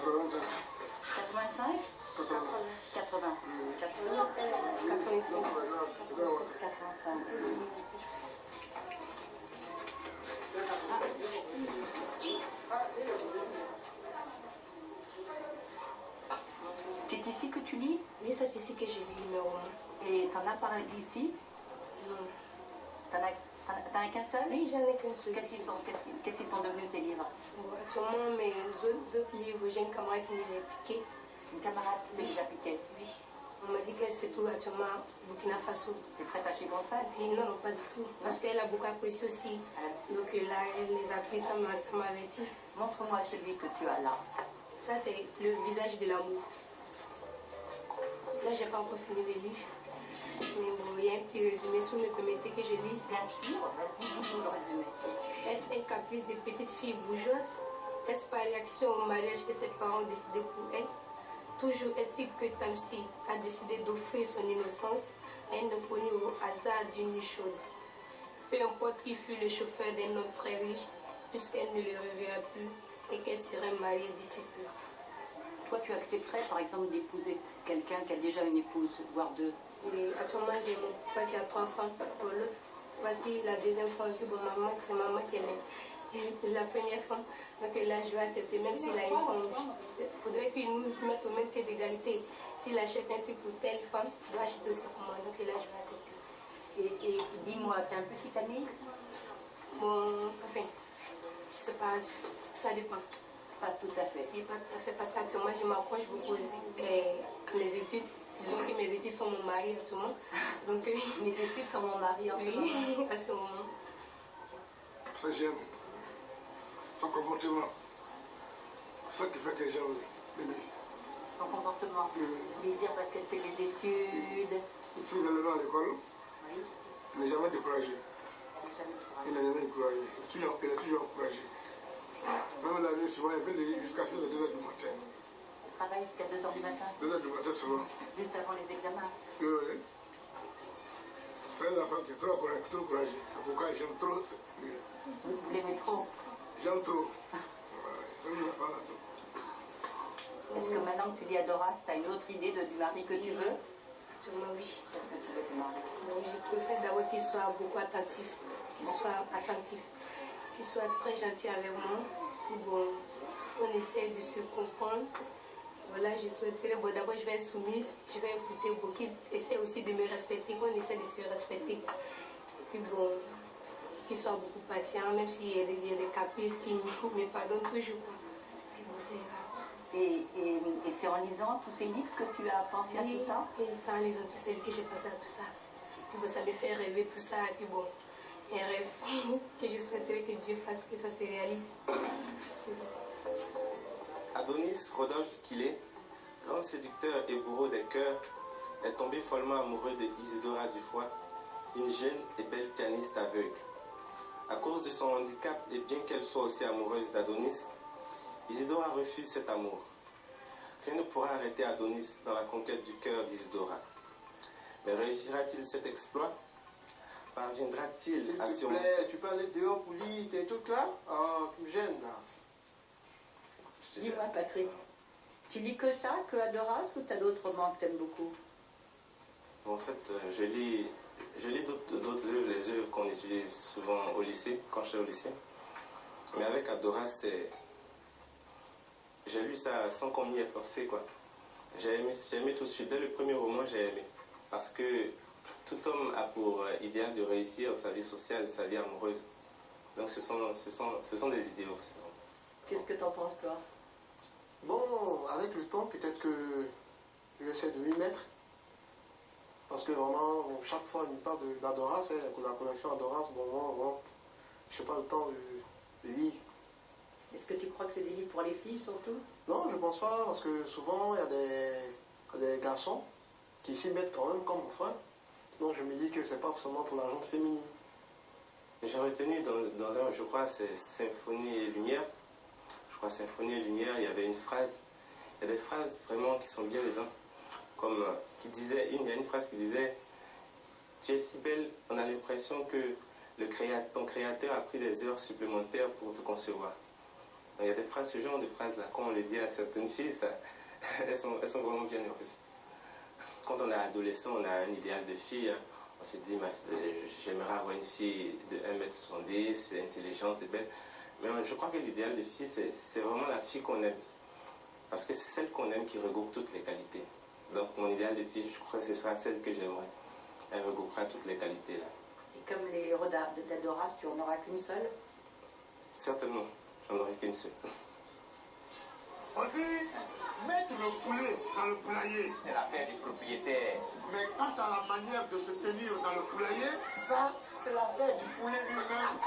85. 80. 85. C'est ici que tu lis? Oui, c'est ici que je lis mes romans. Et t'en as parlé ici? Non. T'en as qu'un seul? Oui, j'en ai qu'un seul. Qu'est-ce qu'ils sont devenus tes livres? Bon, actuellement, mes autres livres, j'ai une camarade qui me les a piqués. Une camarade qui me les a piqués? Oui. On m'a dit qu'elle se trouve actuellement au Burkina Faso. Tu es très fâchée contre elle? Oui, non, non, pas du tout. Parce qu'elle a beaucoup apprécié aussi. Donc là, elle les a pris, ça m'avait dit. Montre-moi celui que tu as là. Ça, c'est le visage de l'amour. Là, j'ai pas encore fini de lire. Mais bon, il y a un petit résumé, si vous me permettez que je lise. Bien sûr, vas-y, le résumé. Est-ce un caprice de petite fille bourgeoise? Est-ce par réaction au mariage que ses parents ont décidé pour elle? Toujours est-il que Tamsi a décidé d'offrir son innocence à un inconnu au hasard d'une nuit chaude. Peu importe qui fut le chauffeur d'un homme très riche, puisqu'elle ne le reverra plus et qu'elle serait mariée d'ici peu. Toi, tu accepterais, par exemple, d'épouser quelqu'un qui a déjà une épouse, voire deux? Et actuellement, j'ai mon papa qui a 3 femmes. Pour l'autre, voici la deuxième femme. Bon, maman, c'est maman qui est la première femme. Donc là, je vais accepter, même s'il a une femme. Il faudrait qu'il nous mette au même pied d'égalité. S'il achète un truc pour telle femme, il doit acheter aussi pour moi. Donc là, je vais accepter. Et dis-moi, t'as un petit ami? Bon, enfin, je sais pas, ça dépend. Pas tout à fait. Oui, pas tout à fait, parce qu'actuellement, je m'approche beaucoup à mes études. Disons que mes études sont mon mari en ce moment. Donc, mes études sont mon mari en ce moment. Oui, à ce moment. Ça, j'aime. Son comportement. C'est ça qui fait que j'aime l'aimer. Son comportement. Oui. Dire parce qu'elle fait des études. Il fait des éléments à l'école. Oui. Il n'est jamais découragé. Il n'est jamais découragé. Il est toujours encouragé. Même la nuit, souvent, il fait des livres jusqu'à 2h du matin. Il travaille jusqu'à 2h du matin? 2h du matin souvent. Juste avant les examens? Oui, oui. C'est une femme qui est trop courageuse. C'est pourquoi j'aime trop. Vous l'aimez trop? J'aime trop. Est-ce que maintenant que tu dis à Doras, tu as une autre idée du mari que tu veux? Actuellement, oui. Qu'est-ce que tu veux du mari? Je préfère d'abord qu'il soit beaucoup attentif. Qu'il soit très gentil avec moi. Puis bon, on essaie de se comprendre. Voilà, je souhaiterais, bon, d'abord je vais être soumise, je vais écouter beaucoup, qu'ils essaient aussi de me respecter, qu'on essaie de se respecter. Puis bon, qu'ils soient beaucoup patients, même s'il y a des caprices qui me pardonnent toujours. Puis bon, c'est grave. Et c'est en lisant tous ces livres que tu as pensé à tout ça? Oui, c'est en lisant tous ces livres que j'ai pensé à tout ça. Puis bon, ça me fait rêver tout ça, et puis bon, un rêve que je souhaiterais que Dieu fasse que ça se réalise. Adonis Rodolphe Kilé, grand séducteur et bourreau des cœurs, est tombé follement amoureux de Isidora Dufoy, une jeune et belle pianiste aveugle. À cause de son handicap et bien qu'elle soit aussi amoureuse d'Adonis, Isidora refuse cet amour. Rien ne pourra arrêter Adonis dans la conquête du cœur d'Isidora. Mais réussira-t-il cet exploit? Parviendra-t-il à S'il te plaît, tu peux aller dehors pour lire tes trucs là? Ah, tu me gênes là. Dis-moi, Patrick, tu lis que ça, que Adoras, ou tu as d'autres romans que tu aimes beaucoup? En fait, je lis d'autres œuvres, les œuvres qu'on utilise souvent au lycée, quand je suis au lycée. Mais avec Adoras, j'ai lu ça sans qu'on m'y ait forcé, quoi. J'ai aimé tout de suite. Dès le premier roman, j'ai aimé. Parce que tout homme a pour idéal de réussir sa vie sociale, sa vie amoureuse. Donc ce sont des idéaux. Qu'est-ce que tu en penses, toi? Bon, avec le temps, peut-être que j'essaie de m'y mettre. Parce que vraiment, chaque fois, il parle d'Adoras, la collection Adoras, bon, je n'ai pas le temps de lire. Est-ce que tu crois que c'est des livres pour les filles, surtout? Non, je pense pas, parce que souvent, il y a des garçons qui s'y mettent quand même, comme mon frère. Donc je me dis que c'est pas forcément pour la gente féminine. J'ai retenu dans un, je crois, c'est Symphonie et Lumière. Je crois Symphonie et Lumière, il y avait une phrase. Il y a des phrases vraiment qui sont bien dedans. Comme qui disait, il y a une phrase qui disait: tu es si belle, on a l'impression que ton créateur a pris des heures supplémentaires pour te concevoir. Il y a des phrases, ce genre de phrases-là, quand on le dit à certaines filles, ça, elles sont vraiment bien heureuses. Quand on est adolescent, on a un idéal de fille. Hein. On se dit, j'aimerais avoir une fille de 1m70, intelligente et belle. Mais je crois que l'idéal de fille, c'est vraiment la fille qu'on aime. Parce que c'est celle qu'on aime qui regroupe toutes les qualités. Donc mon idéal de fille, je crois que ce sera celle que j'aimerais. Elle regroupera toutes les qualités là. Et comme les héros d'Adoras, tu en auras qu'une seule? Certainement, j'en aurai qu'une seule. On dit mettre le poulet dans le poulailler. C'est l'affaire du propriétaire. Mais quant à la manière de se tenir dans le poulailler, Ça, c'est l'affaire du poulet lui-même.